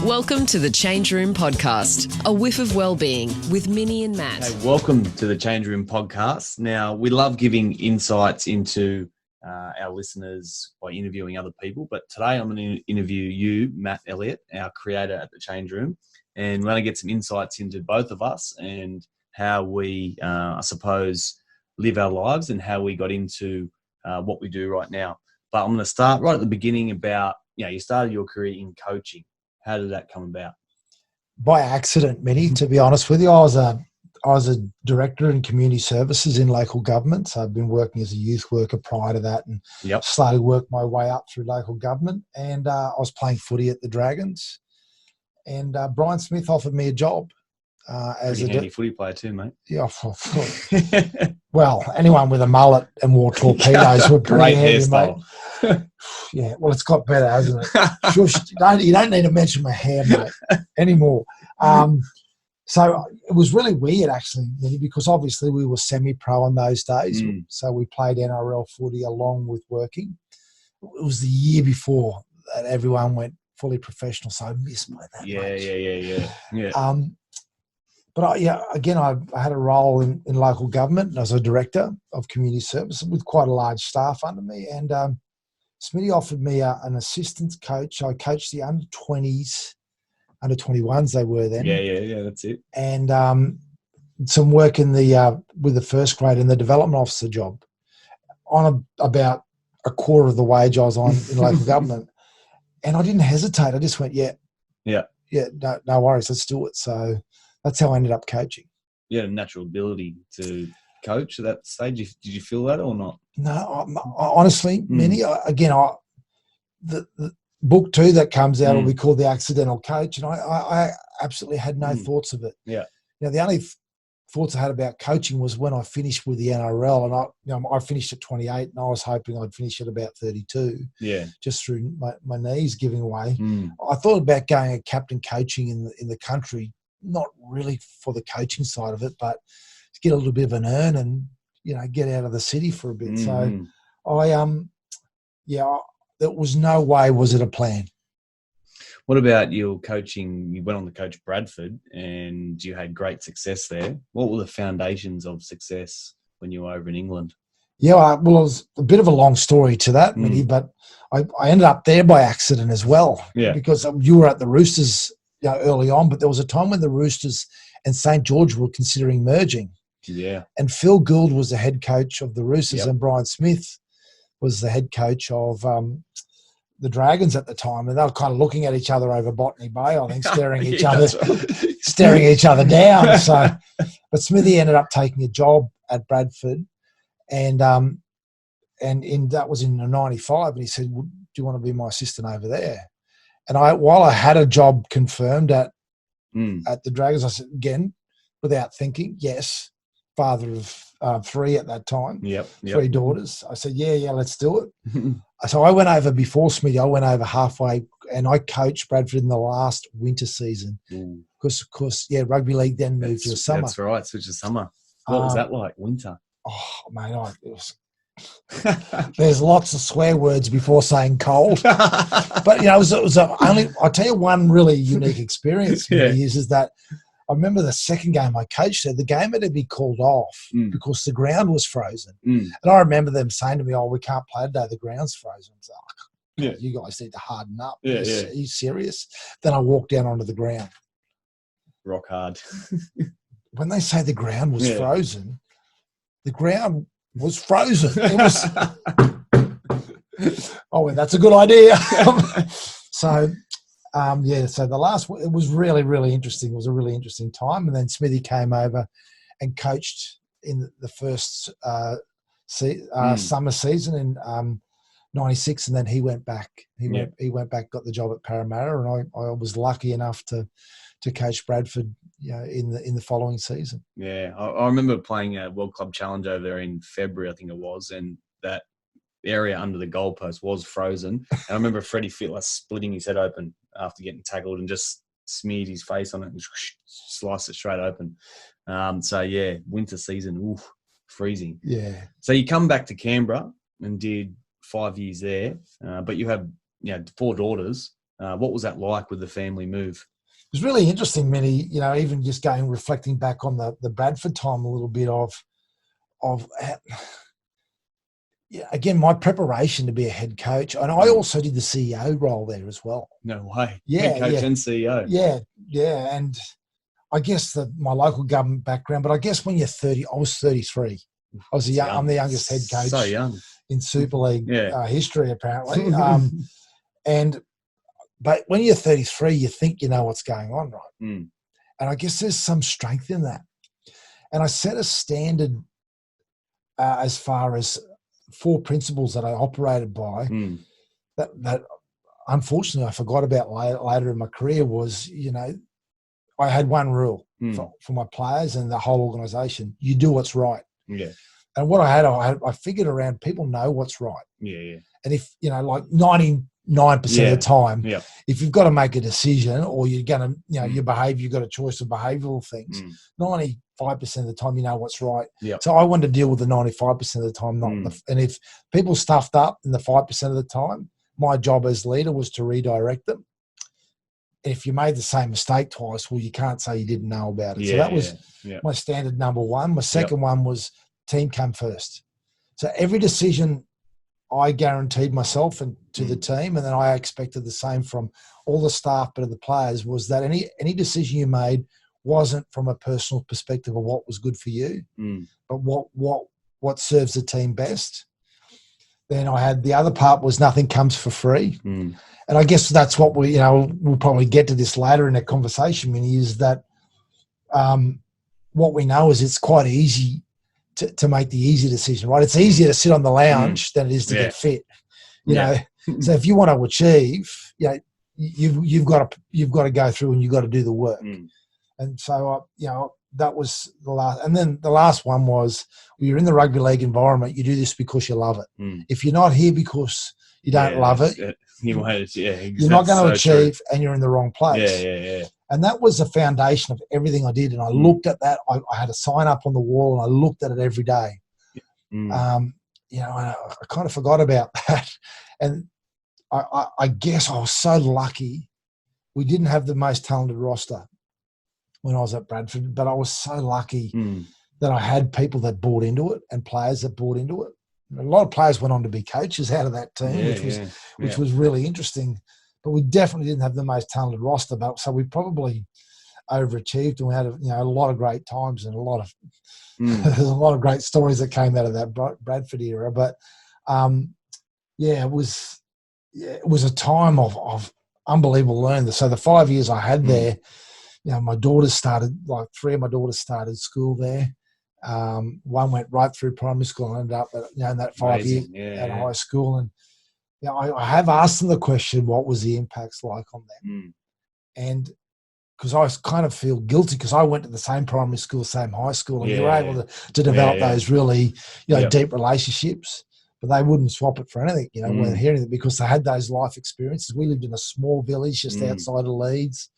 Welcome to the Change Room Podcast, a whiff of wellbeing with Minnie and Matt. Hey, welcome to the Change Room Podcast. Now, we love giving insights into our listeners by interviewing other people, but today I'm going to interview you, Matt Elliott, our creator at the Change Room, and we're going to get some insights into both of us and how we, I suppose, live our lives and how we got into what we do right now. But I'm going to start right at the beginning about, you started your career in coaching. How did that come about? By accident, Minnie, to be honest with you. I was a director in community services in local government. So I've been working as a youth worker prior to that and slowly worked my way up through local government. And I was playing footy at the Dragons. And Brian Smith offered me a job. As a handy footy player too, mate. Yeah. Well, anyone with a mullet and wore torpedoes would great hairstyle. Mate. Yeah, well, it's got better, hasn't it? Sure, you don't need to mention my hair, mate, anymore. So it was really weird, actually, because obviously we were semi-pro in those days. So we played NRL footy along with working. It was the year before that everyone went fully professional, so I missed by that much. Yeah. But I had a role in local government as a director of community service with quite a large staff under me. And Smitty offered me an assistant coach. I coached the under-20s, under-21s they were then. Yeah, that's it. And some work in the with the first grade in the development officer job on about a quarter of the wage I was on in local government. And I didn't hesitate. I just went, no worries, let's do it. So that's how I ended up coaching. You had a natural ability to coach at that stage. Did you feel that or not? No, honestly, Minnie, the book 2 that comes out will be called The Accidental Coach, and I absolutely had no thoughts of it. Yeah. The only thoughts I had about coaching was when I finished with the NRL, and I finished at 28, and I was hoping I'd finish at about 32. Yeah. Just through my knees giving way. I thought about going a captain coaching in the country. Not really for the coaching side of it, but to get a little bit of an earn and, get out of the city for a bit. So there was no way was it a plan. What about your coaching? You went on to coach Bradford and you had great success there. What were the foundations of success when you were over in England? Yeah, it was a bit of a long story to that, Minnie, but I ended up there by accident as well. Yeah. Because you were at the Roosters early on, but there was a time when the Roosters and St. George were considering merging. Yeah. And Phil Gould was the head coach of the Roosters and Brian Smith was the head coach of the Dragons at the time. And they were kind of looking at each other over Botany Bay, I think, staring each other down. So, but Smithy ended up taking a job at Bradford and that was in 95. And he said, do you want to be my assistant over there? And while I had a job confirmed at the Dragons, I said, again, without thinking, yes, father of 3 at that time, 3 daughters. I said, yeah, let's do it. So I went over before Smitty. I went over halfway, and I coached Bradford in the last winter season. Because, of course, rugby league then moved to summer. That's right, switch to summer. What was that like, winter? Oh, mate, it was... There's lots of swear words before saying cold, but it was only. I'll tell you one really unique experience is that I remember the second game I coached there. The game had to be called off because the ground was frozen, and I remember them saying to me, "Oh, we can't play today. The ground's frozen." I was like, you guys need to harden up. Are you serious? Then I walked down onto the ground. Rock hard. When they say the ground was frozen, the ground was frozen. It was. That's a good idea. So the last, it was really, really interesting. It was a really interesting time. And then Smithy came over and coached in the first summer season in 96, and then he went back. He went back, got the job at Parramatta, and I was lucky enough to coach Bradford in the following season. Yeah, I remember playing a World Club Challenge over there in February, I think it was, and that area under the goalpost was frozen. And I remember Freddie Fittler splitting his head open after getting tackled and just smeared his face on it and sliced it straight open. Winter season, freezing. Yeah. So you come back to Canberra and did 5 years there, but you have 4 daughters. What was that like with the family move? It was really interesting, Minnie, even just reflecting back on the Bradford time a little bit of again, my preparation to be a head coach. And I also did the CEO role there as well. No way. Yeah. Head coach and CEO. Yeah. Yeah. And I guess my local government background, but I guess when you're 30, I was 33. I'm the youngest head coach so young. in Super League history, apparently. But when you're 33, you think you know what's going on, right? Mm. And I guess there's some strength in that. And I set a standard as far as 4 principles that I operated by that unfortunately I forgot about later in my career was, I had one rule for my players and the whole organisation. You do what's right. Yeah. And what I figured around, people know what's right. Yeah, yeah. And if, like 99% of the time, if you've got to make a decision or you're going to, your behaviour, you've got a choice of behavioural things, 95% of the time, you know what's right. Yep. So I wanted to deal with the 95% of the time, and if people stuffed up in the 5% of the time, my job as leader was to redirect them. If you made the same mistake twice, well, you can't say you didn't know about it. So that was my standard number one. My second one was team come first. So every decision I guaranteed myself and to the team, and then I expected the same from all the staff, but of the players, was that any decision you made wasn't from a personal perspective of what was good for you, but what serves the team best. Then I had the other part was nothing comes for free. And I guess that's what we'll probably get to this later in the conversation, Minnie, is that what we know is it's quite easy to make the easy decision, right? It's easier to sit on the lounge than it is to get fit. You know, so if you want to achieve, you've got to go through and you've got to do the work. And so, that was the last. And then the last one was, you're in the rugby league environment, you do this because you love it. If you're not here because you don't love it, you're not going to achieve and you're in the wrong place. And that was the foundation of everything I did. And I looked at that. I had a sign up on the wall and I looked at it every day. I kind of forgot about that. And I guess I was so lucky. We didn't have the most talented roster when I was at Bradford, but I was so lucky that I had people that bought into it and players that bought into it. A lot of players went on to be coaches out of that team, which was really interesting. But we definitely didn't have the most talented roster, so we probably overachieved, and we had a lot of great times and there's a lot of great stories that came out of that Bradford era. But it was a time of unbelievable learning. So the 5 years I had there, my daughters started, 3 of my daughters started school there. One went right through primary school and ended up in that 5 years at high school. And I have asked them the question, what was the impacts like on them? And because I kind of feel guilty because I went to the same primary school, same high school, and you were able to develop those really deep relationships, but they wouldn't swap it for anything, when hearing it, because they had those life experiences. We lived in a small village just outside of Leeds.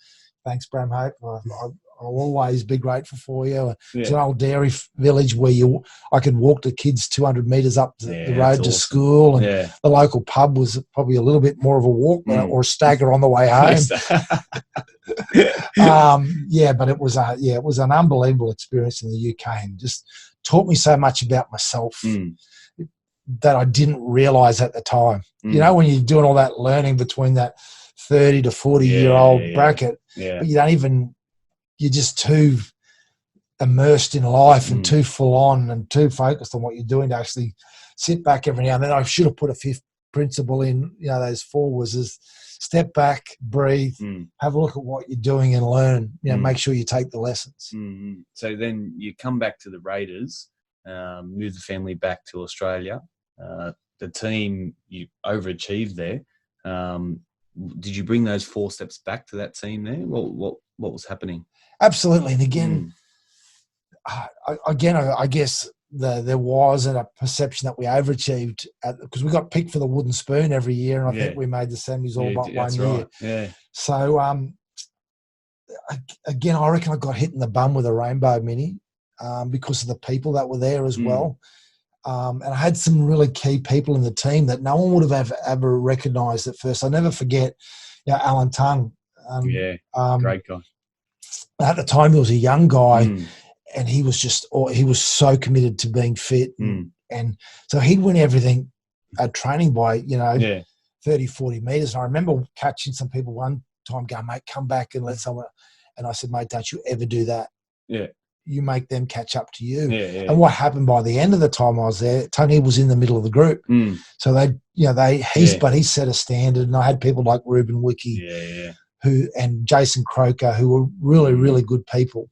Thanks, Bram Hope. I'll always be grateful for you. It's an old dairy village where I could walk the kids 200 metres up the road to school, and the local pub was probably a little bit more of a walk or a stagger on the way home. But it was an unbelievable experience in the UK, and just taught me so much about myself that I didn't realise at the time. When you're doing all that learning between that 30 to 40-year-old bracket, but you're just too immersed in life and too full on and too focused on what you're doing to actually sit back every now and then. I should have put a 5th principle in, those 4 was step back, breathe, have a look at what you're doing and learn, make sure you take the lessons. So then you come back to the Raiders, move the family back to Australia. The team, you overachieved there. Did you bring those 4 steps back to that team there? What was happening? Absolutely. And again, I guess there was a perception that we overachieved because we got picked for the wooden spoon every year, and I think we made the semis all but 1 year. Right. Yeah. So again, I reckon I got hit in the bum with a rainbow, Mini, because of the people that were there as well. And I had some really key people in the team that no one would have ever recognised at first. I'll never forget, Alan Tung. Great guy. At the time, he was a young guy, and he was so committed to being fit. And so he'd win everything at training by, 30, 40 metres. And I remember catching some people one time going, mate, come back and let someone. And I said, mate, don't you ever do that. Yeah. You make them catch up to you. Yeah. And what happened by the end of the time I was there, Tony was in the middle of the group. So but he set a standard, and I had people like Ruben Wiki and Jason Croker, who were really, really good people.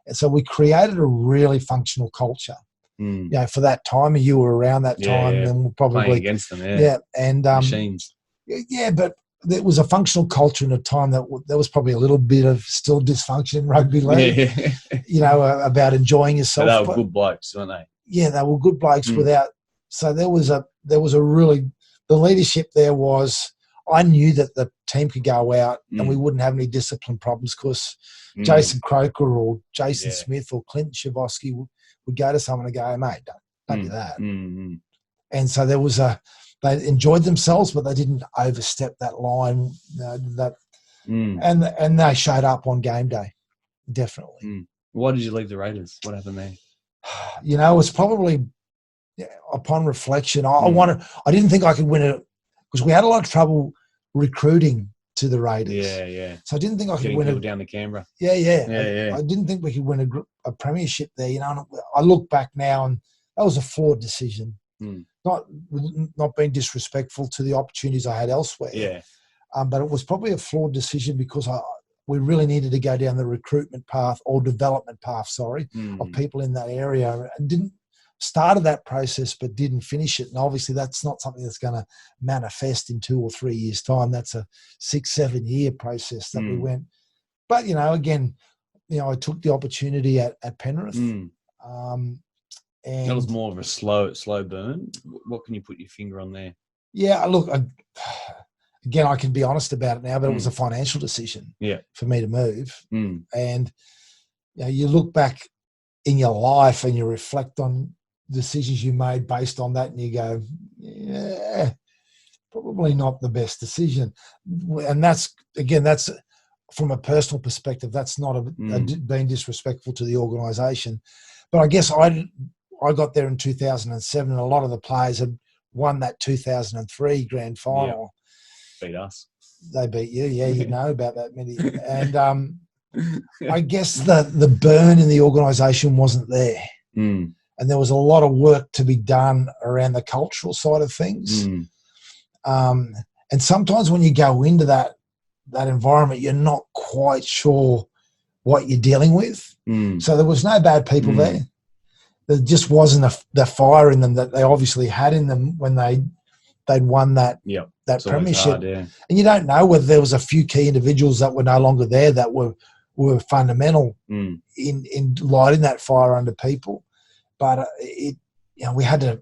And so we created a really functional culture. For that time, you were around that time, and we'll probably playing against them. And machines. But there was a functional culture in a time that there was probably a little bit of still dysfunction in rugby league. About enjoying yourself. So they were good blokes, weren't they? Yeah, they were good blokes without. So there was a really, the leadership there was. I knew that the team could go out and we wouldn't have any discipline problems because Jason Croker or Jason Smith or Clinton Shavosky would go to someone and go, hey, mate, don't do that. And so there was they enjoyed themselves, but they didn't overstep that line. And they showed up on game day, definitely. Why did you leave the Raiders? What happened there? It was probably upon reflection. I didn't think I could win it because we had a lot of trouble recruiting to the Raiders. Yeah. So I didn't think I could Getting win people down to Canberra. I didn't think we could win a premiership there. And I look back now, and that was a flawed decision. Not being disrespectful to the opportunities I had elsewhere. Yeah. But it was probably a flawed decision because we really needed to go down the recruitment path or development path, of people in that area, and started that process but didn't finish it. And obviously that's not something that's going to manifest in 2 or 3 years' time. That's a 6-7 year process that we went. But, again, I took the opportunity at Penrith. And that was more of a slow burn. What can you put your finger on there? Yeah, look, again, I can be honest about it now, but it was a financial decision for me to move. And you look back in your life and you reflect on decisions you made based on that, and you go, probably not the best decision. And that's from a personal perspective, that's not being disrespectful to the organisation. But I guess I got there in 2007, and a lot of the players had won that 2003 grand final. Beat us. They beat you. Yeah, you know about that many. And I guess the burn in the organisation wasn't there. And there was a lot of work to be done around the cultural side of things. And sometimes when you go into that environment, you're not quite sure what you're dealing with. So there was no bad people there. There just wasn't the fire in them that they obviously had in them when they'd won that premiership. Hard, And you don't know whether there was a few key individuals that were no longer there that were fundamental in lighting that fire under people. But we had to.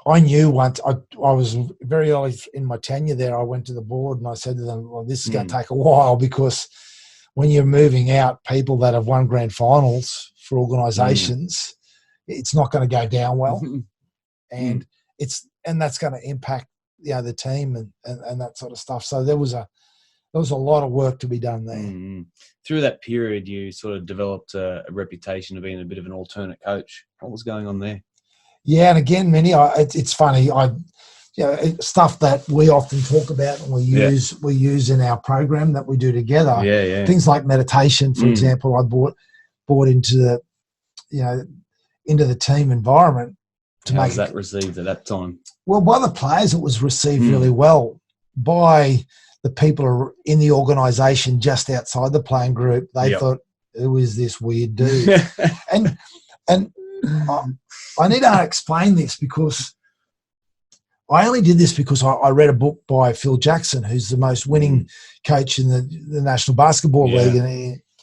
I knew once I was very early in my tenure there. I went to the board and I said to them, "Well, this is going to take a while because when you're moving out people that have won grand finals for organisations, it's not going to go down well, and that's going to impact the team and that sort of stuff." So there was a lot of work to be done there. Through that period, you sort of developed a reputation of being a bit of an alternate coach. What was going on there? Yeah, and again, it's funny. Stuff that we often talk about and we use in our program that we do together. Things like meditation, for example. I brought into the team environment to How make was that received at that time? Well, by the players, it was received really well. By the people in the organisation just outside the playing group, they thought, who is this weird dude? and I need to explain this because I only did this because I read a book by Phil Jackson, who's the most winning coach in the National Basketball League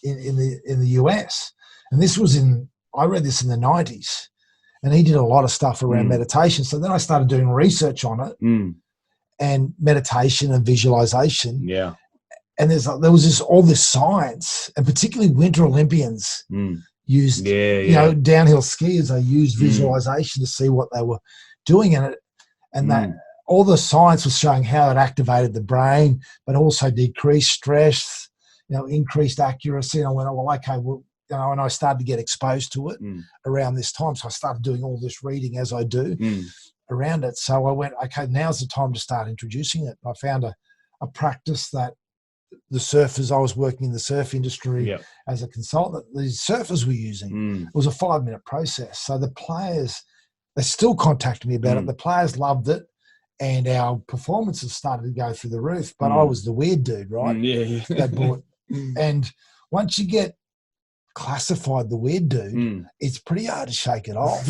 in the US. And I read this in the 90s, and he did a lot of stuff around meditation. So then I started doing research on it. And meditation and visualization. And there was all this science, and particularly Winter Olympians, used, downhill skiers, they used visualization to see what they were doing in it. And that all the science was showing how it activated the brain, but also decreased stress, increased accuracy. And I went, oh, well, okay, well, and I started to get exposed to it around this time. So I started doing all this reading as I do around it. So I went, okay, now's the time to start introducing it. I found a practice that the surfers, I was working in the surf industry as a consultant, these surfers were using. It was a 5-minute process. So the players, they still contacted me about it. The players loved it. And our performances started to go through the roof. But I was the weird dude, right? That bought. And once you get classified the weird dude, it's pretty hard to shake it off.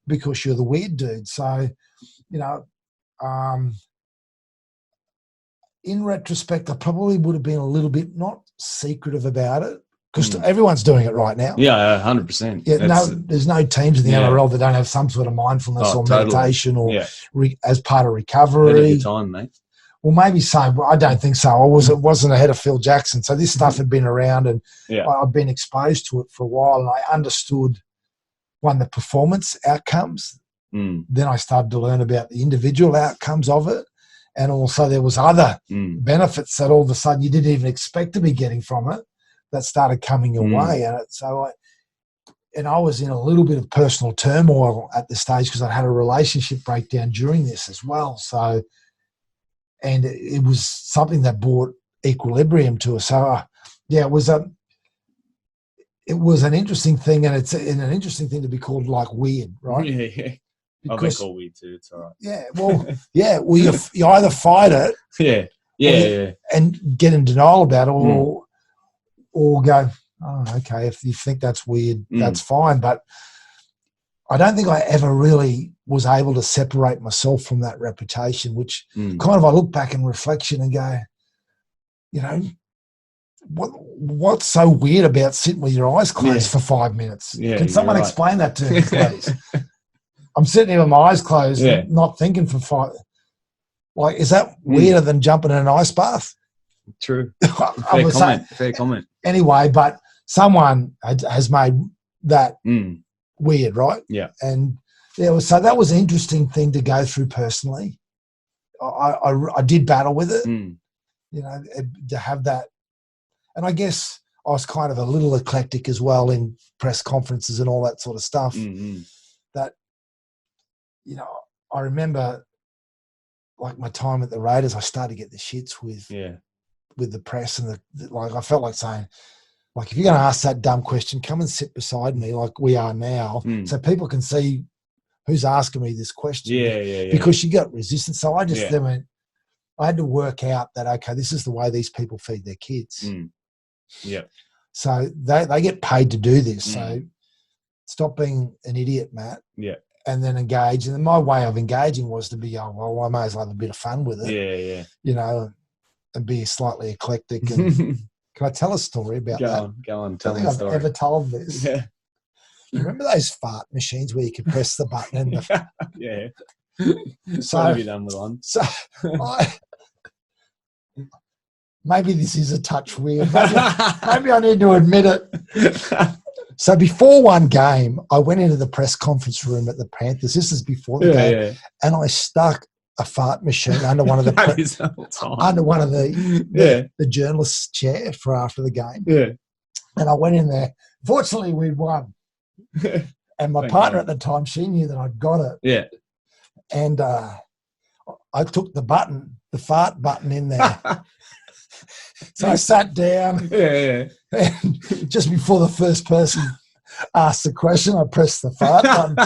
Because you're the weird dude. So, in retrospect, I probably would have been a little bit not secretive about it, because everyone's doing it right now. 100%. There's no teams in the NRL that don't have some sort of mindfulness or meditation or as part of recovery. Ahead of your time, mate. Well, maybe so. But I don't think so. It wasn't ahead of Phil Jackson. So this stuff had been around, and I've been exposed to it for a while, and I understood, one, the performance outcomes. Then I started to learn about the individual outcomes of it. And also there was other benefits that all of a sudden you didn't even expect to be getting from it that started coming your way. And I was in a little bit of personal turmoil at this stage because I had a relationship breakdown during this as well. So, and it was something that brought equilibrium to us. So, it was an interesting thing, and it's an interesting thing to be called like weird, right? I've been called weird too. It's all right. Well, you either fight it, and get in denial about it, or go, oh, okay, if you think that's weird, that's fine. But I don't think I ever really was able to separate myself from that reputation, which kind of I look back in reflection and go, what's so weird about sitting with your eyes closed for 5 minutes? Can someone explain that to me, please? I'm sitting here with my eyes closed, not thinking for 5. Like, is that weirder than jumping in an ice bath? True. Fair comment. Anyway, but someone has made that weird, right? Yeah. And so that was an interesting thing to go through personally. I did battle with it, to have that. And I guess I was kind of a little eclectic as well in press conferences and all that sort of stuff. That, I remember, like, my time at the Raiders, I started to get the shits with the press, and I felt like saying, like, if you're going to ask that dumb question, come and sit beside me like we are now, so people can see who's asking me this question. Because you got resistance. So I just then went, I had to work out that, okay, this is the way these people feed their kids. So they get paid to do this. So stop being an idiot, Matt. And then engage. And my way of engaging was to be, well, I may as well have a bit of fun with it. And be slightly eclectic. And can I tell a story about that? Go on. Tell me a story. I've ever told this. You remember those fart machines where you could press the button? And So have you done with one? So maybe this is a touch weird. Maybe I need to admit it. So before one game, I went into the press conference room at the Panthers. This is before the game, and I stuck a fart machine under one of the the journalist's chair for after the game. And I went in there. Fortunately, we'd won, and my partner at the time, she knew that I'd got it. And I took the fart button in there. So I sat down, and just before the first person asked the question, I pressed the fart button.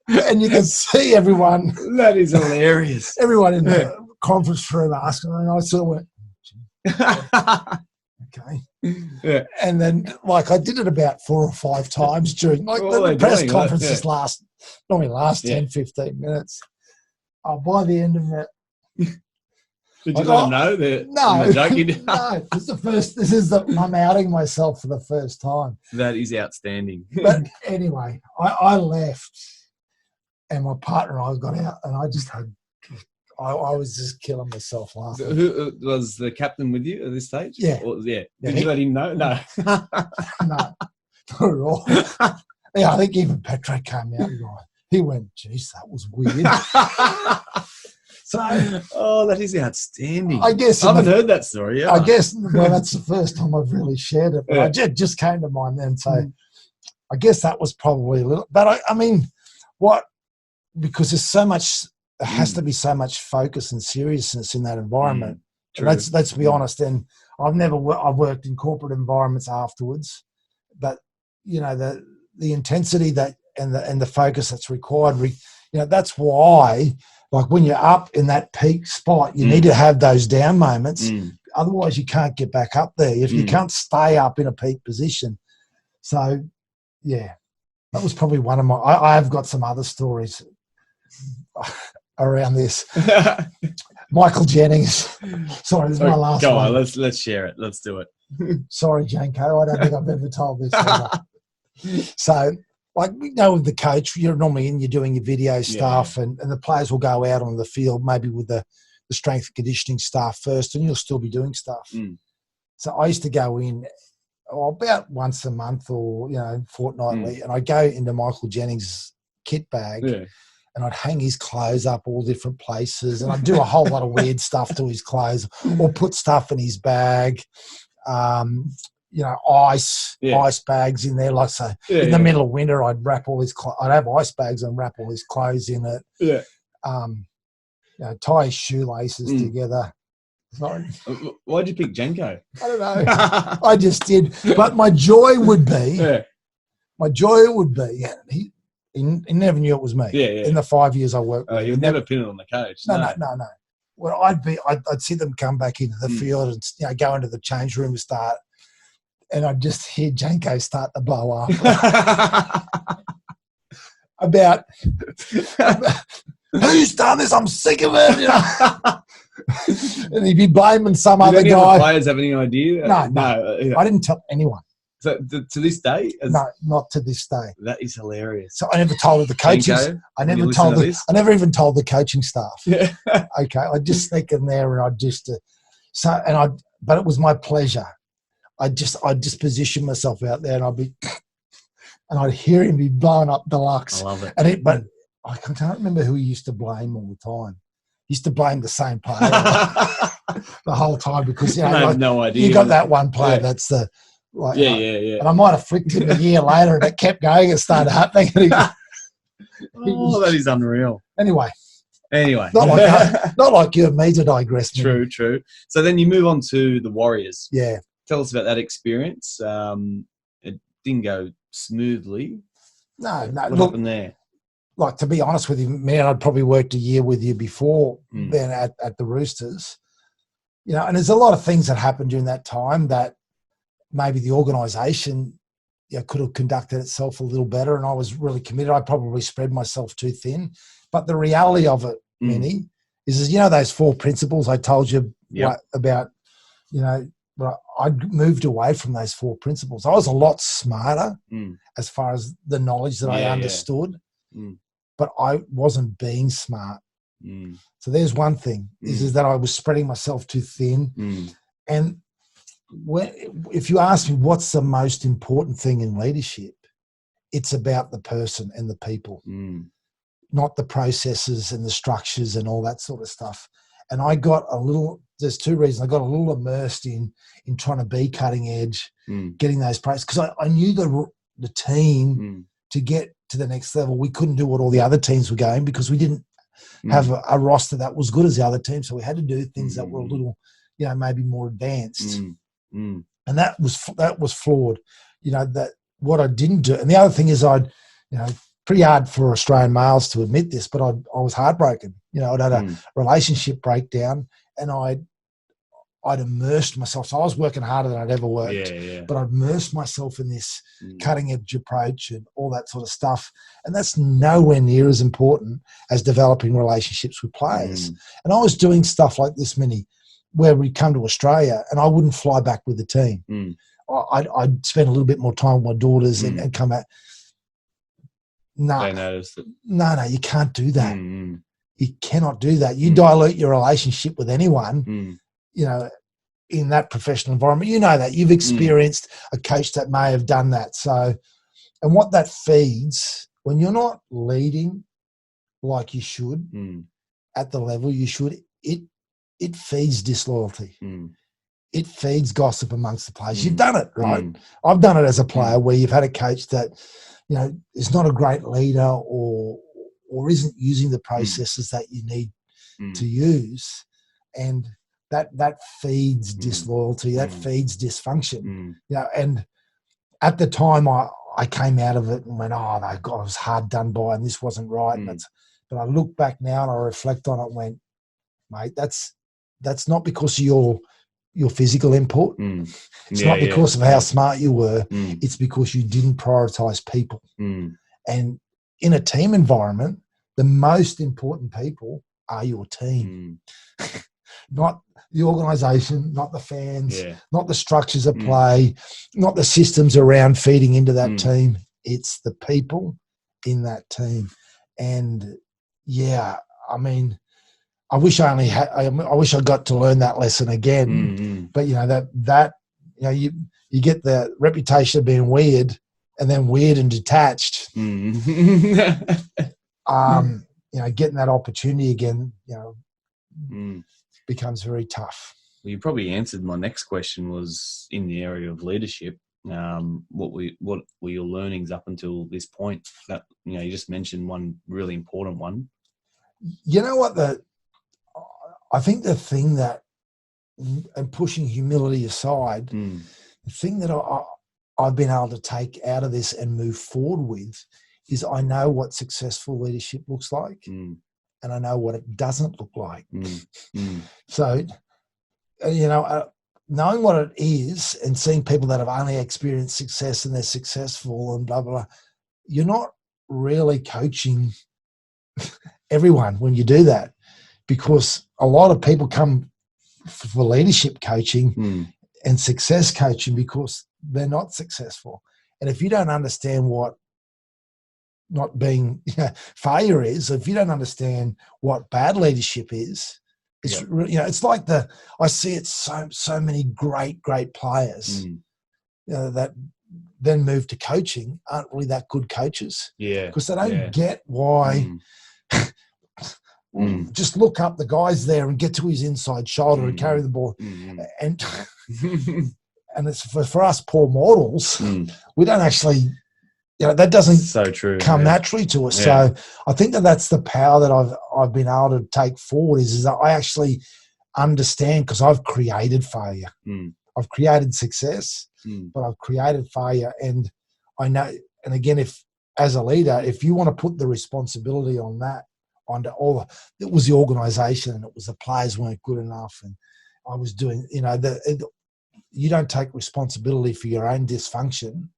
And you can see everyone. That is hilarious. Everyone in the conference room asking, and I sort of went, okay. And then, like, I did it about 4 or 5 times during, like, the press conferences normally last 10, 15 minutes. By the end of it, did you let them know that? No, no. I'm outing myself for the first time. That is outstanding. But anyway, I left, and my partner and I got out, and I just had I was just killing myself laughing. Who was the captain with you at this stage? Yeah. Yeah. Did you let him know? No. No, not at all. Yeah, I think even Petro came out and he went, geez, that was weird. So, that is outstanding. I guess I haven't heard that story yet. I guess, well, that's the first time I've really shared it. But Yeah. I just came to mind then. So I guess that was probably a little, but I mean, because there's so much, there has to be so much focus and seriousness in that environment. And let's be honest. And I've worked in corporate environments afterwards, but you know, the intensity that and the focus that's required, that's why, like when you're up in that peak spot, you need to have those down moments. Otherwise you can't get back up there if you can't stay up in a peak position. So yeah, that was probably one of my, I have got some other stories around this. Michael Jennings. Sorry, this is my last one. Go on, let's share it. Let's do it. Sorry, Janko. I don't think I've ever told this. So, like, we know with the coach, you're normally you're doing your video stuff, and the players will go out on the field, maybe with the strength and conditioning staff first, and you'll still be doing stuff. So I used to go in about once a month or, fortnightly, and I'd go into Michael Jennings' kit bag. Yeah. And I'd hang his clothes up all different places, and I'd do a whole lot of weird stuff to his clothes, or put stuff in his bag, ice bags in there. Like in the middle of winter, I'd wrap all his I'd have ice bags and wrap all his clothes in it. Yeah. Tie his shoelaces together. Sorry. Why'd you pick Jenko? I don't know. I just did. But my joy would be, He never knew it was me. In the 5 years I worked with him. You'd never pin it on the coach. No. Well, I'd see them come back into the field and go into the change room and start, and I'd just hear Janko start to blow up. about who's done this? I'm sick of it. And he'd be blaming some other guy. Did any of the players have any idea? No. I didn't tell anyone. So to this day? No, not to this day. That is hilarious. So I never told the coaches. I never even told the coaching staff. Yeah. Okay. I'd just sneak in there, and but it was my pleasure. I'd just position myself out there, and I'd hear him be blowing up deluxe. I love it. But I can't remember who he used to blame all the time. He used to blame the same player the whole time, because I have no idea. You got that one player that's the. Like, yeah. And I might have flicked him a year later, and it kept going. It started happening. That is unreal. Anyway. Not like you and me to digress. True. So then you move on to the Warriors. Yeah. Tell us about that experience. It didn't go smoothly. No. What happened there? Like, to be honest with you, man, I'd probably worked a year with you before then at the Roosters. And there's a lot of things that happened during that time that maybe the organisation could have conducted itself a little better, and I was really committed. I probably spread myself too thin. But the reality of it, Minnie, is those 4 principles I told you about, but I moved away from those 4 principles. I was a lot smarter as far as the knowledge that I understood, but I wasn't being smart. So there's one thing, is that I was spreading myself too thin. And if you ask me what's the most important thing in leadership, it's about the person and the people, not the processes and the structures and all that sort of stuff. And I got there's 2 reasons. I got a little immersed in trying to be cutting edge, getting those processes, because I knew the team to get to the next level. We couldn't do what all the other teams were going, because we didn't have a roster that was good as the other team. So we had to do things that were a little, maybe more advanced. And that was flawed, that what I didn't do. And the other thing is pretty hard for Australian males to admit this, but I was heartbroken. I'd had a relationship breakdown, and I'd immersed myself. So I was working harder than I'd ever worked, but I'd immersed myself in this cutting edge approach and all that sort of stuff. And that's nowhere near as important as developing relationships with players. And I was doing stuff like this, where we'd come to Australia and I wouldn't fly back with the team. I'd spend a little bit more time with my daughters and come back. No, they noticed it. No, you can't do that. You cannot do that. You dilute your relationship with anyone, in that professional environment. You know that. You've experienced a coach that may have done that. So, and what that feeds, when you're not leading like you should at the level you should, it feeds disloyalty. It feeds gossip amongst the players. You've done it, right? I've done it as a player where you've had a coach that, is not a great leader or isn't using the processes that you need to use. And that feeds disloyalty, that feeds dysfunction. And at the time I came out of it and went, oh my God, I was hard done by and this wasn't right. But I look back now and I reflect on it and went, mate, that's not because of your physical input. It's not because of how smart you were. It's because you didn't prioritize people. And in a team environment, the most important people are your team, not the organisation, not the fans, not the structures of play, not the systems around feeding into that team. It's the people in that team. And I mean, I wish I only had. I wish I got to learn that lesson again. But you get the reputation of being weird, and then weird and detached. Getting that opportunity again, becomes very tough. Well, you probably answered my next question. Was in the area of leadership. What were your learnings up until this point? That you just mentioned one really important one. You know what I think the thing that, and pushing humility aside, the thing that I've been able to take out of this and move forward with is I know what successful leadership looks like, and I know what it doesn't look like. So, knowing what it is and seeing people that have only experienced success and they're successful and blah, blah, blah, you're not really coaching everyone when you do that, because a lot of people come for leadership coaching and success coaching because they're not successful. And if you don't understand what not being failure is, if you don't understand what bad leadership is, it's it's like I see it so many great players that then move to coaching aren't really that good coaches, because they don't get why. Just look up the guys there and get to his inside shoulder and carry the ball, and it's for us poor mortals. We don't actually, that doesn't come naturally to us. So I think that's the power that I've been able to take forward is that I actually understand, because I've created failure. I've created success, but I've created failure, and I know. And again, if as a leader, if you want to put the responsibility on that onto it was the organisation and it was the players weren't good enough, and I was doing, you don't take responsibility for your own dysfunction,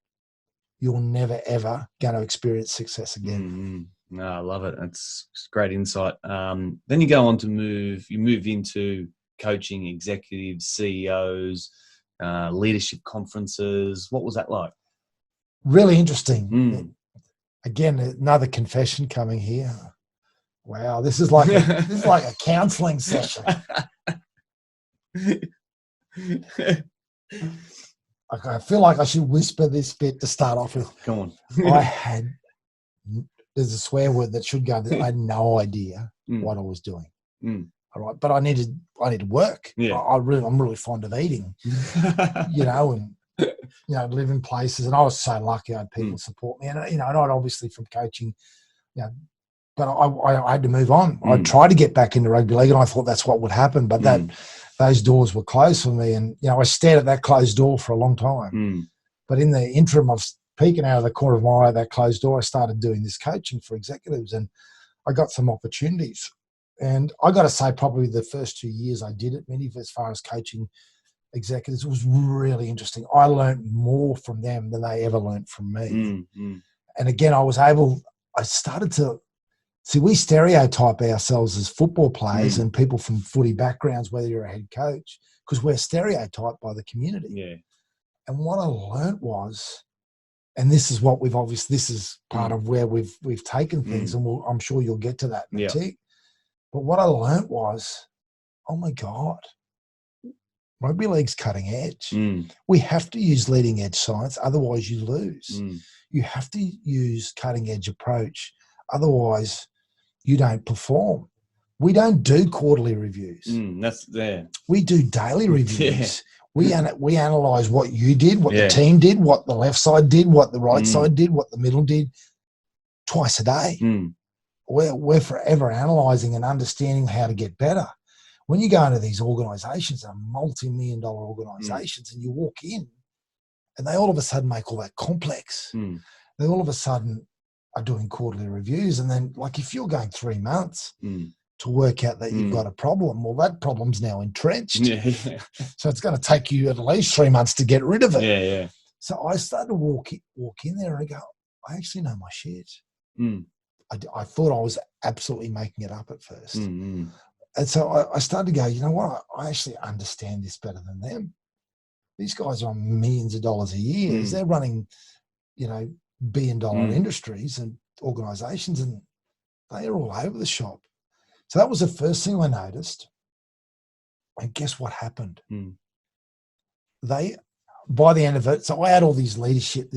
you're never ever going to experience success again. No, I love it. That's great insight. Then you go on to move into coaching executives, CEOs, leadership conferences. What was that like? Really interesting. Again, another confession coming here. Wow, this is like a counselling session. I feel like I should whisper this bit to start off with. Come on. There's a swear word that should go. I had no idea what I was doing. All right, but I needed work. I'm really fond of eating, and live in places. And I was so lucky I had people support me, and not obviously from coaching, but I had to move on. I tried to get back into rugby league, and I thought that's what would happen, but those doors were closed for me. And, I stared at that closed door for a long time. But in the interim of peeking out of the corner of my eye at that closed door, I started doing this coaching for executives, and I got some opportunities. And I got to say, probably the first 2 years I did it, as far as coaching executives, it was really interesting. I learned more from them than they ever learned from me. And again, I started to see, we stereotype ourselves as football players and people from footy backgrounds, whether you're a head coach, because we're stereotyped by the community. And what I learned was, and this is what this is part of where we've taken things, and I'm sure you'll get to that in a tick. But what I learnt was, oh my God, rugby league's cutting edge. We have to use leading edge science, otherwise you lose. You have to use cutting edge approach, otherwise you don't perform. We don't do quarterly reviews. That's there. We do daily reviews. We analyse what you did, what the team did, what the left side did, what the right side did, what the middle did, twice a day. We're forever analysing and understanding how to get better. When you go into these organisations, they're multi-million-dollar organisations, and you walk in, and they all of a sudden make all that complex. They all of a sudden are doing quarterly reviews, and then, like, if you're going 3 months to work out that you've got a problem, well, that problem's now entrenched. So it's going to take you at least 3 months to get rid of it. So I started to walk in there and I go, I actually know my shit. I thought I was absolutely making it up at first. And so I started to go, you know what? I actually understand this better than them. These guys are on millions of dollars a year. They're running, billion-dollar industries and organisations, and they are all over the shop. So that was the first thing I noticed. And guess what happened? By the end of it, so I had all these leadership,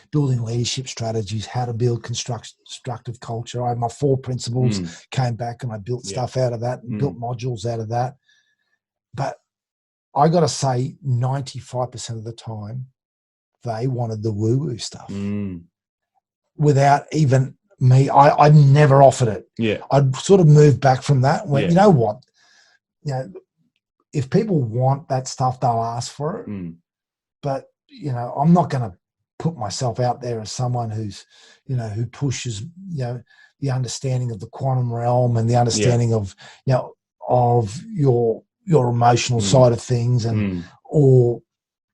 building leadership strategies, how to build constructive culture. I had my 4 principles, came back and I built stuff out of that and built modules out of that. But I got to say 95% of the time, they wanted the woo-woo stuff without even me. I never offered it. I'd sort of moved back from that. When you know what, if people want that stuff, they'll ask for it. But, I'm not going to put myself out there as someone who's, who pushes, the understanding of the quantum realm and the understanding of, of your emotional side of things and, or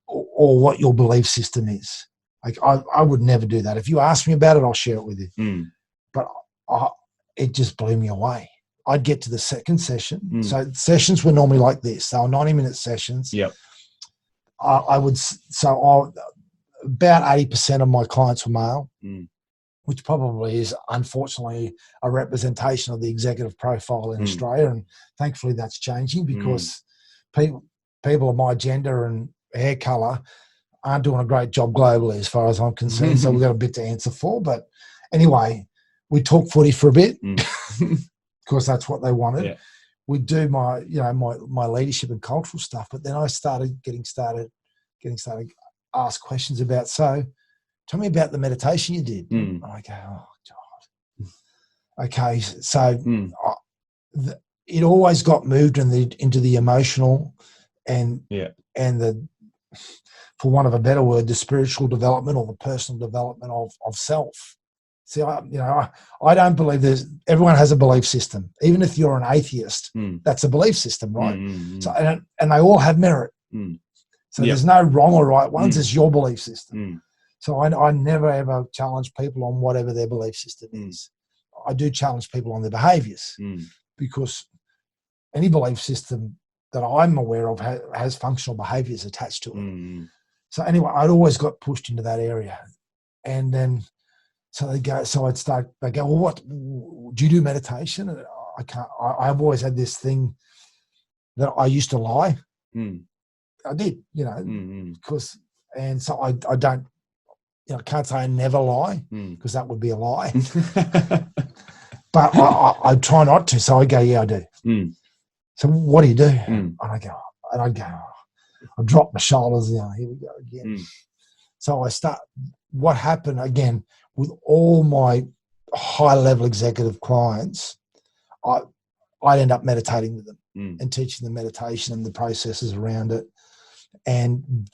what your belief system is. Like, I would never do that. If you ask me about it, I'll share it with you. But it just blew me away. I'd get to the second session. So sessions were normally like this. They were 90-minute sessions. About 80% of my clients were male, which probably is unfortunately a representation of the executive profile in Australia. And thankfully that's changing, because people of my gender and hair colour aren't doing a great job globally as far as I'm concerned. So we've got a bit to answer for. But anyway, we talked footy for a bit because that's what they wanted. We do my leadership and cultural stuff, but then I started getting started ask questions about, so tell me about the meditation you did. And I go, oh God. Okay, so it always got moved into the emotional and the, for want of a better word, the spiritual development or the personal development of self. See, I don't believe everyone has a belief system. Even if you're an atheist, that's a belief system, right? So, and they all have merit. So there's no wrong or right ones. It's your belief system. So I never ever challenge people on whatever their belief system is. I do challenge people on their behaviours, because any belief system that I'm aware of has functional behaviours attached to it. So anyway, I'd always got pushed into that area. And then, so they go, well, what, do you do meditation? And I can't, I've always had this thing that I used to lie. I did, because, and so I don't, I can't say I never lie, because that would be a lie. But I try not to. So I go, yeah, I do. So what do you do? And I go, I drop my shoulders, here we go again. So I start, what happened again with all my high level executive clients, I'd end up meditating with them and teaching them meditation and the processes around it. And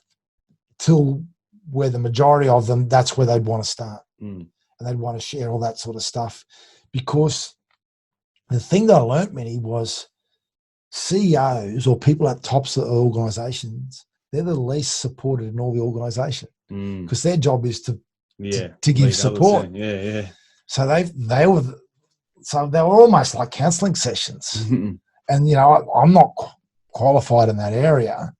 till where the majority of them, that's where they'd want to start. And they'd want to share all that sort of stuff. Because the thing that I learnt, Minnie, was CEOs or people at tops of organisations, they're the least supported in all the organisation, because their job is to give support. So they were almost like counselling sessions. And I'm not qualified in that area,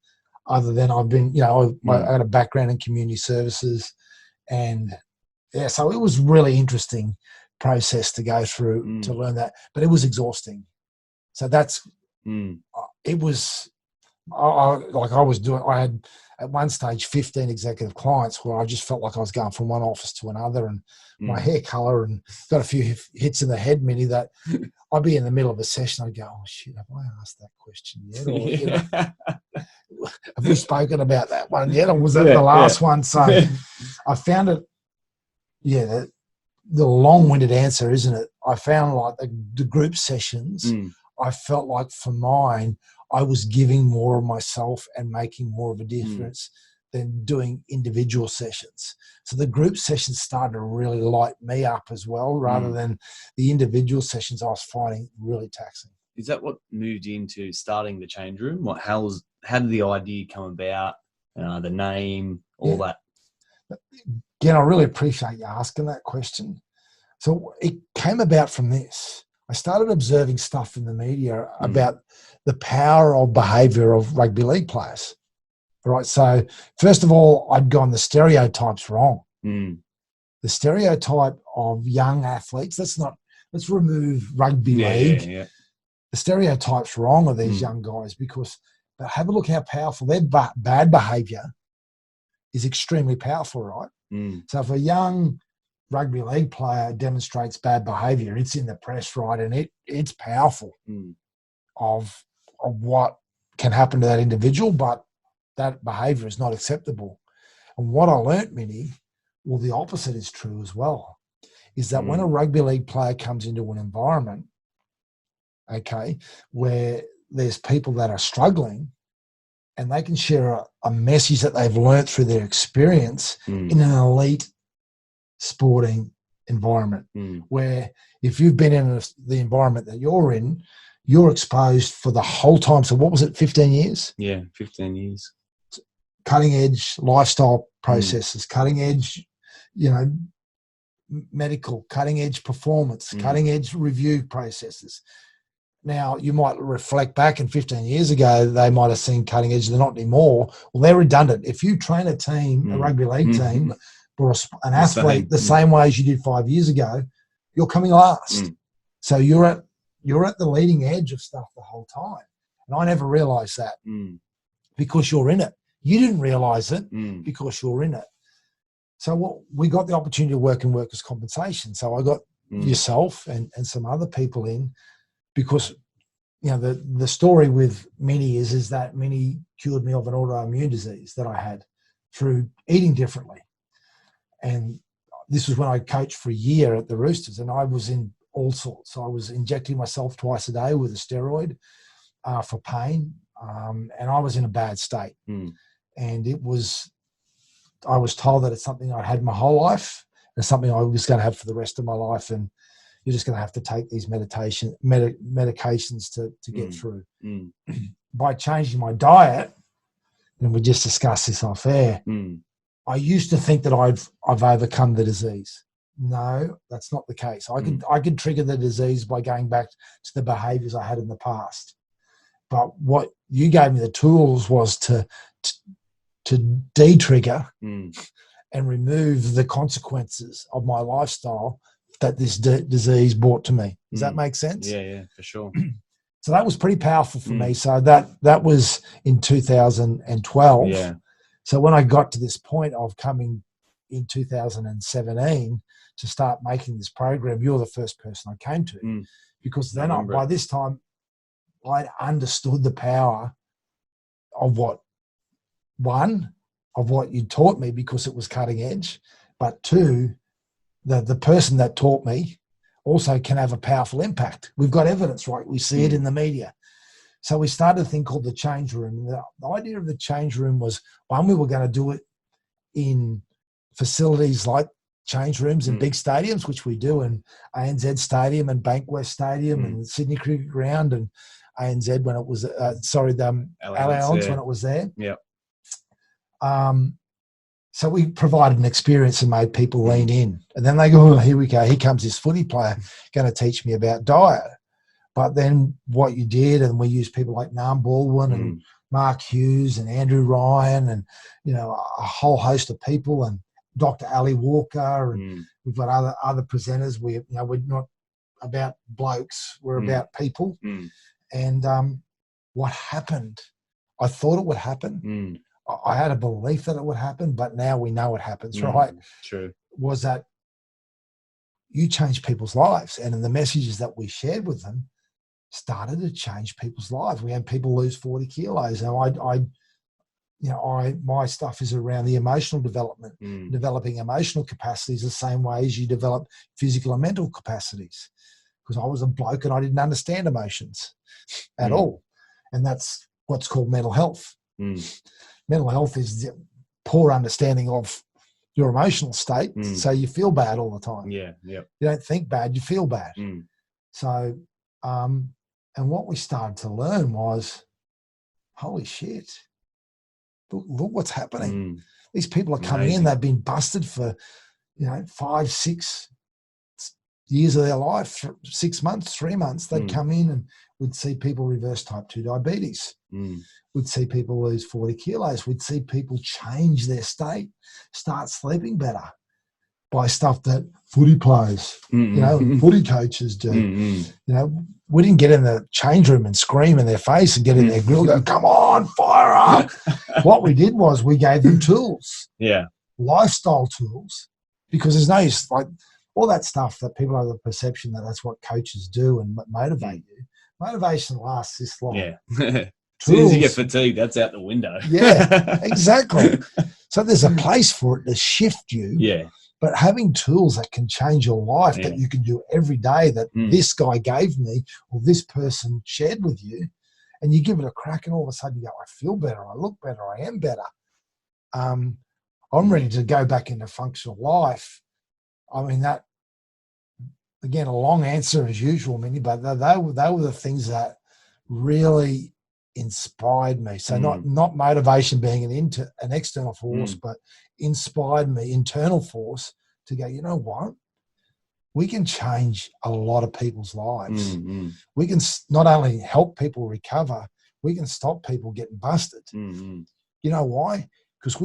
other than I've been, I had a background in community services, and so it was really interesting process to go through to learn that, but it was exhausting. So that's, it was, I had at one stage 15 executive clients where I just felt like I was going from one office to another, and my hair colour, and got a few hits in the head, Minnie, that I'd be in the middle of a session, I'd go, oh shit, have I asked that question yet? Or, you know, have we spoken about that one yet? Or was that the last one? So I found it, the long-winded answer, isn't it? I found like the group sessions, I felt like for mine, I was giving more of myself and making more of a difference than doing individual sessions. So the group sessions started to really light me up as well, rather than the individual sessions I was finding really taxing. Is that what moved into starting the change room? How did the idea come about? The name, all that? Again, I really appreciate you asking that question. So it came about from this. I started observing stuff in the media about the power of behaviour of rugby league players. Right. So first of all, I'd gone the stereotypes wrong. The stereotype of young athletes, let's remove rugby league. Yeah. The stereotype's wrong of these young guys, because but have a look how powerful their bad behaviour is. Extremely powerful, right? So if a young rugby league player demonstrates bad behaviour, it's in the press, right? And it's powerful of what can happen to that individual, but that behaviour is not acceptable. And what I learnt, Minnie, well, the opposite is true as well, is that when a rugby league player comes into an environment, okay, where there's people that are struggling, and they can share a message that they've learnt through their experience in an elite sporting environment, where if you've been in the environment that you're in, you're exposed for the whole time. So what was it, 15 years? Yeah, 15 years. Cutting edge lifestyle processes, cutting edge, medical, cutting edge performance, cutting edge review processes. Now, you might reflect back, and 15 years ago, they might have seen cutting edge. They're not anymore. Well, they're redundant. If you train a team, a rugby league team, or an athlete the same way as you did 5 years ago, you're coming last. So you're at the leading edge of stuff the whole time. And I never realised that because you're in it. You didn't realise it because you're in it. So we got the opportunity to work in workers' compensation. So I got yourself and some other people in, because the story with Minnie is that Minnie cured me of an autoimmune disease that I had through eating differently. And this was when I coached for a year at the Roosters, and I was in all sorts. So I was injecting myself twice a day with a steroid for pain, and I was in a bad state. And I was told that it's something I had my whole life. It's something I was going to have for the rest of my life, and you're just going to have to take these medications to get through. By changing my diet, and we just discussed this off air, I used to think that I've overcome the disease. No, that's not the case. I could trigger the disease by going back to the behaviours I had in the past. But what you gave me the tools was to de-trigger and remove the consequences of my lifestyle that this disease brought to me. Does that make sense? Yeah, for sure. So that was pretty powerful for me. So that was in 2012. Yeah. So when I got to this point of coming in 2017 to start making this program, you're the first person I came to, because then by this time I'd understood the power of what you taught me, because it was cutting edge, but two, the person that taught me also can have a powerful impact. We've got evidence, right? We see it in the media. So we started a thing called the change room. The idea of the change room was, one, we were going to do it in facilities like change rooms in big stadiums, which we do in ANZ Stadium and Bankwest Stadium and Sydney Cricket Ground and ANZ when it was, Allianz when it was there. Yeah. So we provided an experience and made people lean in. And then they go, oh, here we go. Here comes this footy player going to teach me about diet. But then what you did, and we used people like Nam Baldwin and Mark Hughes and Andrew Ryan and, a whole host of people, and Dr. Ali Walker, and we've got other presenters. We're not about blokes. We're about people. And what happened, I thought it would happen. I had a belief that it would happen, but now we know it happens, right? True. Was that you changed people's lives, and the messages that we shared with them started to change people's lives. We had people lose 40 kilos. And my stuff is around the emotional development, developing emotional capacities the same way as you develop physical and mental capacities. Because I was a bloke and I didn't understand emotions at all. And that's what's called mental health. Mental health is the poor understanding of your emotional state. So you feel bad all the time. Yeah. You don't think bad, you feel bad. So, and what we started to learn was, holy shit, look what's happening. These people are coming in, they've been busted for, 5, 6 years of their life, 6 months, 3 months. They'd come in and we'd see people reverse type 2 diabetes. We'd see people lose 40 kilos. We'd see people change their state, start sleeping better by stuff that footy players, footy coaches do. We didn't get in the change room and scream in their face and get in their grill, go, come on, fire up. What we did was we gave them tools, lifestyle tools, because there's no use, like all that stuff that people have the perception that that's what coaches do and motivate you. Motivation lasts this long. As soon as you get fatigued, that's out the window. Yeah, exactly. So there's a place for it to shift you. Yeah. But having tools that can change your life, that you can do every day, that this guy gave me or this person shared with you, and you give it a crack and all of a sudden you go, I feel better, I look better, I am better. I'm ready to go back into functional life. I mean, that, again, a long answer as usual, Minnie, but they were the things that really inspired me. So not motivation being an external force, but inspired me, internal force, to go, you know what? We can change a lot of people's lives. We can not only help people recover, we can stop people getting busted. You know why? Because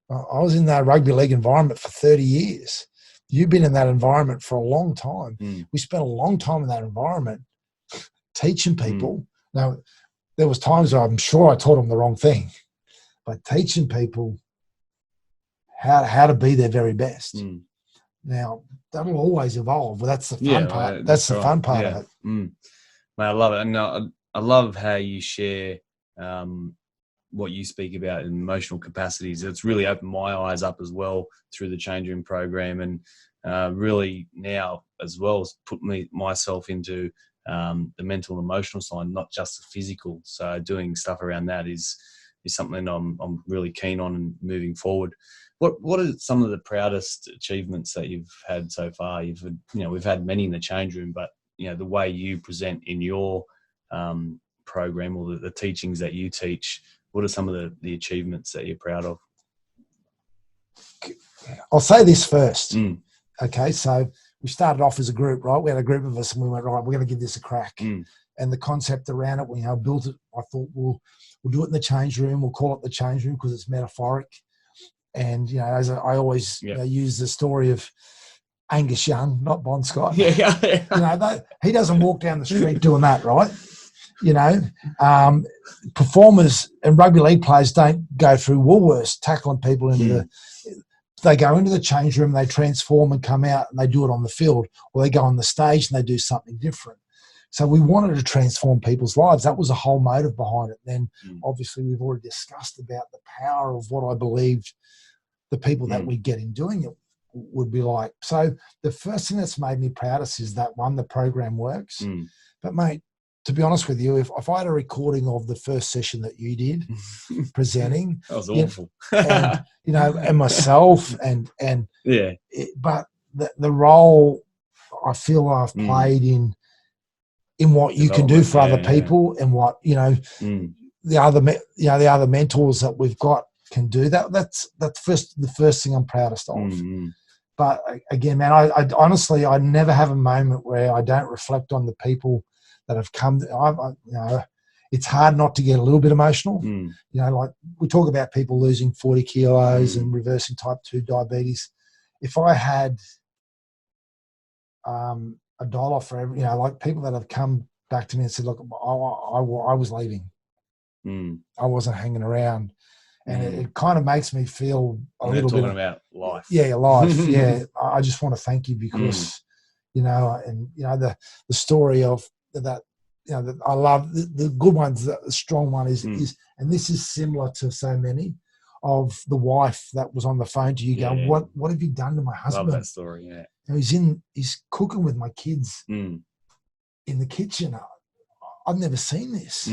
I was in that rugby league environment for 30 years. You've been in that environment for a long time. We spent a long time in that environment teaching people. Now, there was times where I'm sure I taught them the wrong thing, but teaching people how to be their very best. Now, that'll always evolve, but that's the fun part. That's the fun part of it. Mate, I love it. And I love how you share what you speak about in emotional capacities. It's really opened my eyes up as well through the Change Room program, and really now as well as put myself into the mental and emotional side, not just the physical. So doing stuff around that is something I'm really keen on and moving forward. What are some of the proudest achievements that you've had so far? We've had many in the Change Room, but the way you present in your program or the teachings that you teach, what are some of the achievements that you're proud of? I'll say this first. Okay, so we started off as a group, right? We had a group of us and we went, right, we're going to give this a crack. And the concept around it, we built it. I thought we'll do it in the Change Room. We'll call it the Change Room because it's metaphoric. And, as I always use the story of Angus Young, not Bon Scott. He doesn't walk down the street doing that, right? Performers and rugby league players don't go through Woolworths tackling people into they go into the change room, they transform and come out and they do it on the field, or they go on the stage and they do something different. So we wanted to transform people's lives. That was the whole motive behind it. Then obviously we've already discussed about the power of what I believed the people that we get in doing it would be like. So the first thing that's made me proudest is that, one, the program works. But mate, to be honest with you, if I had a recording of the first session that you did presenting, that was awful. And myself but the role I feel I've played in what you can do for other people and what the other mentors that we've got can do, that's the first thing I'm proudest of. But again, man, I honestly never have a moment where I don't reflect on the people that have come. It's hard not to get a little bit emotional. Like we talk about people losing 40 kilos and reversing type 2 diabetes. If I had $1 for every, like people that have come back to me and said, look, I was leaving. I wasn't hanging around. And it kind of makes me feel a little bit about life. Yeah, life. Yeah. I just want to thank you because, the story of that, that I love the good ones, the strong one is, and this is similar to so many of the wife that was on the phone to you going, what have you done to my husband? Love that story. Yeah. And he's cooking with my kids in the kitchen. I've never seen this.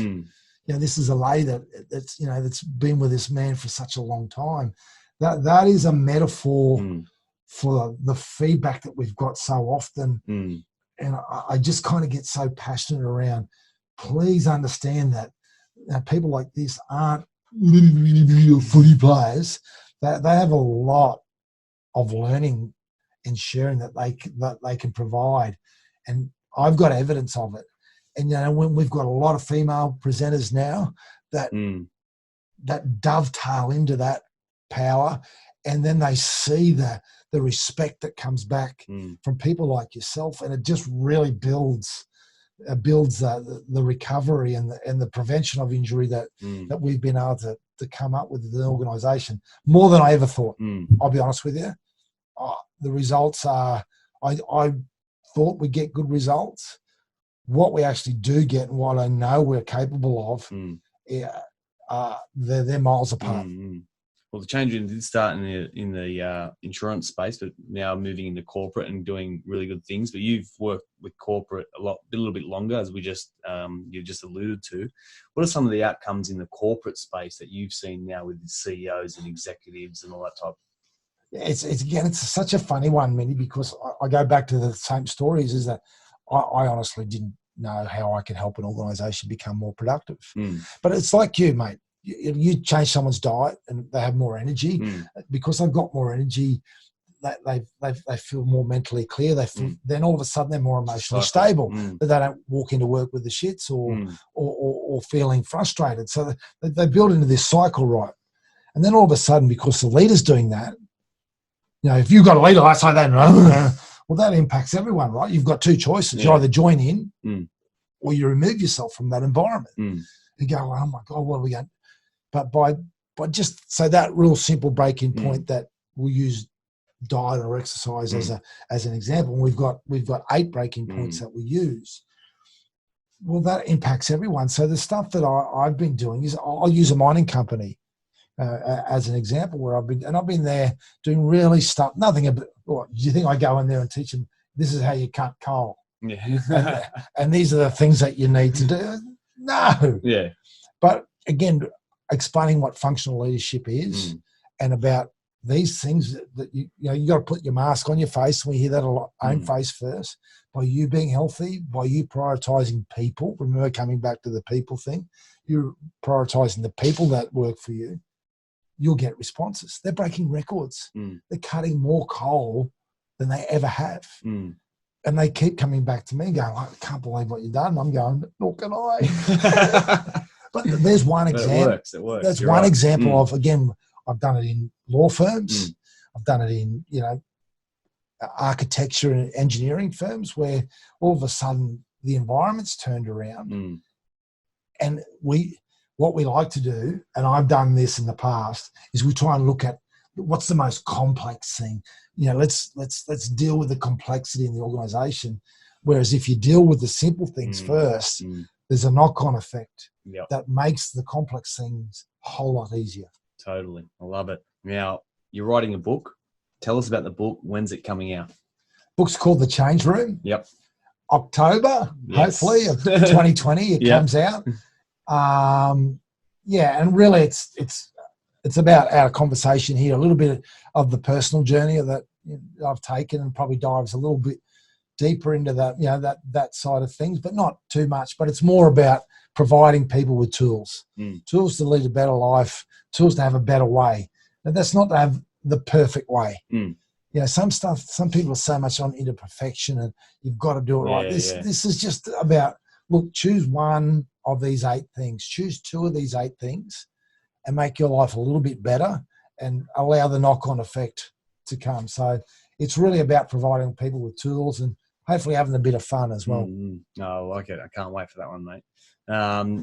This is a lady that's been with this man for such a long time. That is a metaphor for the feedback that we've got so often. And I just kind of get so passionate around, please understand that people like this aren't footy players. They have a lot of learning and sharing that they can provide. And I've got evidence of it. And, when we've got a lot of female presenters now that dovetail into that power, and then they see the respect that comes back from people like yourself, and it just really builds the recovery and the prevention of injury that we've been able to come up with the organisation, more than I ever thought. I'll be honest with you. The results are, I thought we'd get good results. What we actually do get and what I know we're capable of, they're miles apart. Well, the change did start in the insurance space, but now moving into corporate and doing really good things. But you've worked with corporate a little bit longer, as you just alluded to. What are some of the outcomes in the corporate space that you've seen now with the CEOs and executives and all that type? It's such a funny one, Minnie, because I go back to the same stories. Is that I honestly didn't know how I could help an organisation become more productive. But it's like you, mate. You change someone's diet and they have more energy. Because they've got more energy, they feel more mentally clear. They feel, then all of a sudden they're more emotionally stable. That they don't walk into work with the shits or feeling frustrated. So they build into this cycle, right? And then all of a sudden, because the leader's doing that, if you've got a leader like that, well, that impacts everyone, right? You've got two choices. You either join in or you remove yourself from that environment. You go, oh my God, what are we going? But by just so that real simple break-in point that we'll use diet or exercise as an example. We've got 8 break-in points that we use. Well, that impacts everyone. So the stuff that I've been doing is I'll use a mining company as an example where I've been there doing really stuff. Nothing about. Do you think I go in there and teach them this is how you cut coal? Yeah. and these are the things that you need to do. No. Yeah. But again, explaining what functional leadership is and about these things that you got to put your mask on your face. We hear that a lot. Own face first. By you being healthy, by you prioritizing people. Remember, coming back to the people thing, you're prioritizing the people that work for you. You'll get responses. They're breaking records. They're cutting more coal than they ever have. And they keep coming back to me going, I can't believe what you've done. I'm going, nor can I. But there's one example. It works. That's one example of, again, I've done it in law firms. I've done it in, architecture and engineering firms where all of a sudden the environment's turned around. And what we like to do, and I've done this in the past, is we try and look at what's the most complex thing. Let's deal with the complexity in the organisation. Whereas if you deal with the simple things first, there's a knock-on effect that makes the complex things a whole lot easier. Totally. I love it. Now, you're writing a book. Tell us about the book. When's it coming out? Book's called The Change Room. Yep. October, hopefully, of 2020, it comes out. And really it's about our conversation here, a little bit of the personal journey that I've taken, and probably dives a little bit deeper into that, that side of things, but not too much. But it's more about providing people with tools to lead a better life, tools to have a better way. And that's not to have the perfect way. Some people are so much into perfection and you've got to do it right. This is just about, look, choose one of these 8 things, choose 2 of these 8 things and make your life a little bit better and allow the knock-on effect to come. So it's really about providing people with tools, and hopefully having a bit of fun as well. No, I like it. I can't wait for that one, mate.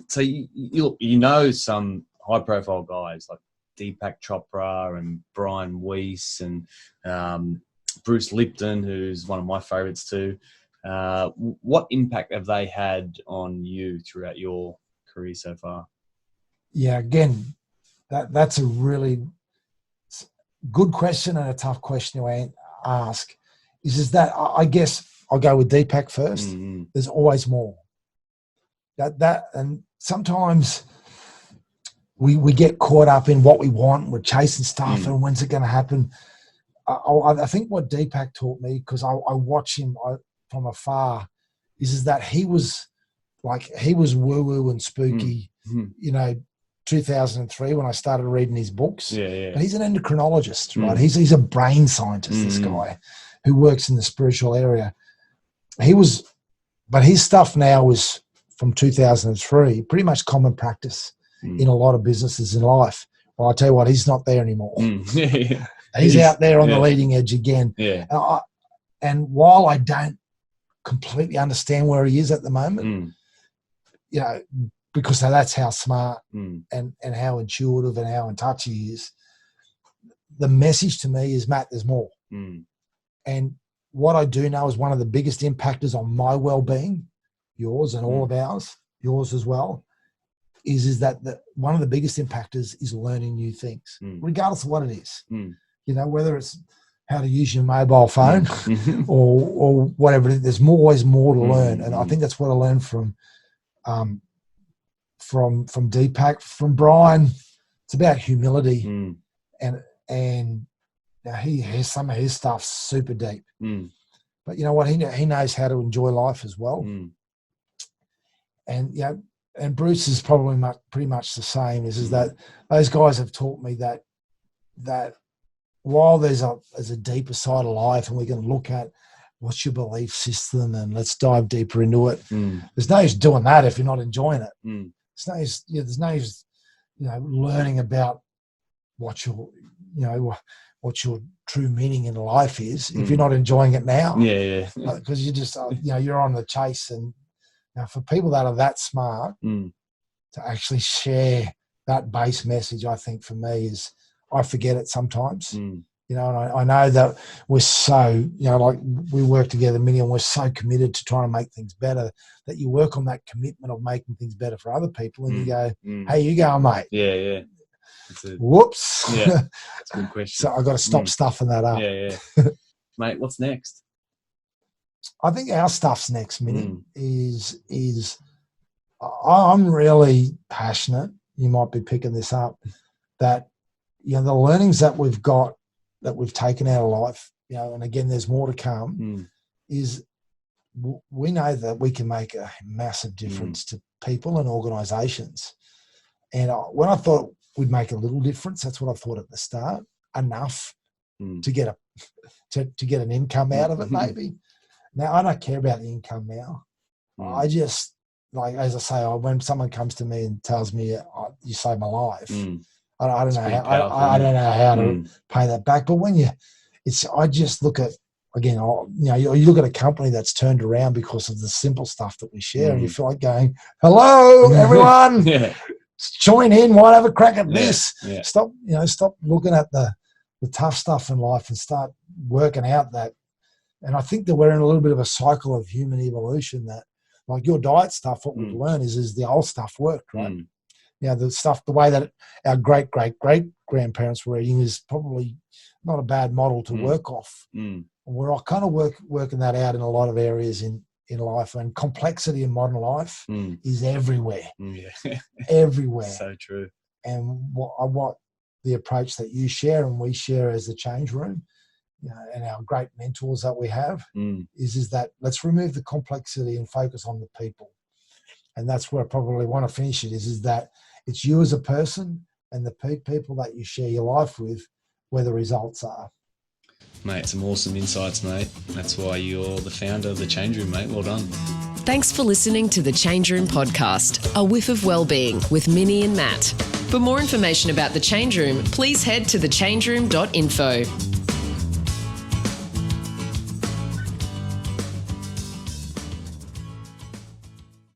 So you know some high-profile guys like Deepak Chopra and Brian Weiss and Bruce Lipton, who's one of my favourites too. What impact have they had on you throughout your career so far? Yeah, again, that's a really good question and a tough question to ask. Is that I guess I'll go with Deepak first. There's always more. And sometimes we get caught up in what we want. We're chasing stuff, and when's it going to happen? I think what Deepak taught me, because I watch him from afar, is that he was woo-woo and spooky, 2003 when I started reading his books. But he's an endocrinologist, right? He's a brain scientist, this guy, who works in the spiritual area. But his stuff now is from 2003, pretty much common practice in a lot of businesses in life. Well, I'll tell you what, he's not there anymore. He's out there on the leading edge again. And while I don't completely understand where he is at the moment, because that's how smart and how intuitive and how in touch he is, the message to me is, Matt, there's more. And what I do know is one of the biggest impactors on my well-being, yours and all of ours, yours as well, is that one of the biggest impactors is learning new things, regardless of what it is. Whether it's how to use your mobile phone or whatever, there's always more to learn. And I think that's what I learned from Deepak, from Brian. It's about humility, and he has some of his stuff super deep. But you know what? He knows how to enjoy life as well. And Bruce is probably pretty much the same. Is that those guys have taught me that while there's a deeper side of life, and we're going to look at what's your belief system, and let's dive deeper into it. There's no use doing that if you're not enjoying it. There's no use, learning about what your true meaning in life is if you're not enjoying it now. Because you just you're on the chase. And for people that are that smart to actually share that base message, I think for me is, I forget it sometimes. And I know that we're so, like we work together, Minnie, and we're so committed to trying to make things better, that you work on that commitment of making things better for other people, and you go, hey, you go, mate. Whoops. That's a good question. So I've got to stop stuffing that up. Mate, what's next? I think our stuff's next, Minnie, is I'm really passionate, you might be picking this up, that the learnings that we've got, that we've taken out of life, and again, there's more to come, is we know that we can make a massive difference to people and organisations. And when I thought we'd make a little difference, that's what I thought at the start, enough to get an income out of it, maybe. Now, I don't care about the income now. I just, like, as I say, when someone comes to me and tells me, you saved my life, I don't know how to pay that back. But I just look at, again, you look at a company that's turned around because of the simple stuff that we share, and you feel like going, hello, everyone, join in, why have a crack at this? Stop looking at the tough stuff in life and start working out that. And I think that we're in a little bit of a cycle of human evolution, that, like your diet stuff, what we've learned is the old stuff worked, right? The way that our great-great-great-grandparents were eating is probably not a bad model to work off. We're all kind of working that out in a lot of areas in life, and complexity in modern life is everywhere. Everywhere. So true. And what the approach that you share and we share as the Change Room, and our great mentors that we have, is that let's remove the complexity and focus on the people. And that's where I probably want to finish it, is that it's you as a person and the people that you share your life with where the results are. Mate, some awesome insights, mate. That's why you're the founder of The Change Room, mate. Well done. Thanks for listening to The Change Room podcast, a whiff of wellbeing with Minnie and Matt. For more information about The Change Room, please head to thechangeroom.info.